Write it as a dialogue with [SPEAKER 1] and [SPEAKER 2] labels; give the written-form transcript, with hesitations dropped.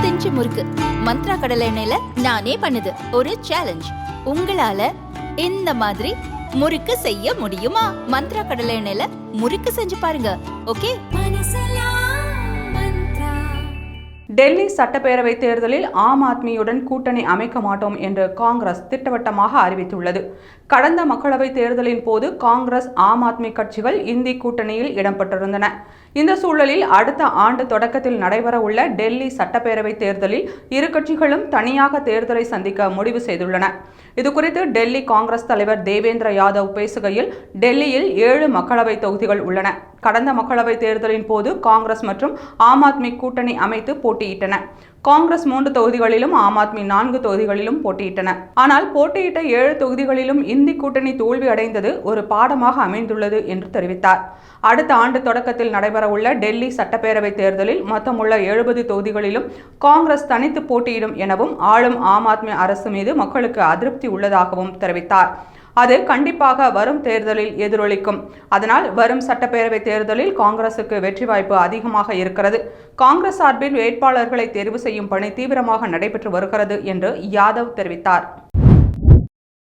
[SPEAKER 1] இஞ்சி முறுக்கு மந்த்ரா கடலை எண்ணெயில நானே பண்ணுது ஒரு சேலஞ்ச். உங்களால இந்த மாதிரி முறுக்கு செய்ய முடியுமா? மந்த்ரா கடலை எண்ணெயில முறுக்கு செஞ்சு பாருங்க. ஓகே.
[SPEAKER 2] டெல்லி சட்டப்பேரவை தேர்தலில் ஆம் ஆத்மியுடன் கூட்டணி அமைக்க மாட்டோம் என்று காங்கிரஸ் திட்டவட்டமாக அறிவித்துள்ளது. கடந்த மக்களவைத் தேர்தலின் போது காங்கிரஸ் ஆம் ஆத்மி கட்சிகள் இந்தி கூட்டணியில் இடம்பெற்றிருந்தன. இந்த சூழலில் அடுத்த ஆண்டு தொடக்கத்தில் நடைபெறவுள்ள டெல்லி சட்டப்பேரவை தேர்தலில் இரு கட்சிகளும் தனியாக தேர்தலை சந்திக்க முடிவு செய்துள்ளன. இதுகுறித்து டெல்லி காங்கிரஸ் தலைவர் தேவேந்திர யாதவ் பேசுகையில், டெல்லியில் 7 மக்களவை தொகுதிகள் உள்ளன. கடந்த மக்களவைத் தேர்தலின் போது காங்கிரஸ் மற்றும் ஆம் ஆத்மி கூட்டணி அமைத்து போட்டியிட்டன. காங்கிரஸ் 3 தொகுதிகளிலும் ஆம் ஆத்மி 4 தொகுதிகளிலும் போட்டியிட்டன. ஆனால் போட்டியிட்ட 7 தொகுதிகளிலும் இந்தி கூட்டணி தோல்வி அடைந்தது ஒரு பாடமாக அமைந்துள்ளது என்று தெரிவித்தார். அடுத்த ஆண்டு தொடக்கத்தில் நடைபெறவுள்ள டெல்லி சட்டப்பேரவை தேர்தலில் மொத்தமுள்ள 70 தொகுதிகளிலும் காங்கிரஸ் தனித்து போட்டியிடும் எனவும், ஆளும் ஆம் ஆத்மி அரசு மீது மக்களுக்கு அதிருப்தி உள்ளதாகவும் தெரிவித்தார். அது கண்டிப்பாக வரும் தேர்தலில் எதிரொலிக்கும். அதனால் வரும் சட்டப்பேரவை தேர்தலில் காங்கிரசுக்கு வெற்றி வாய்ப்பு அதிகமாக இருக்கிறது. காங்கிரஸ் சார்பில் வேட்பாளர்களை தேர்வு செய்யும் பணி தீவிரமாக நடைபெற்று வருகிறது என்று யாதவ் தெரிவித்தார்.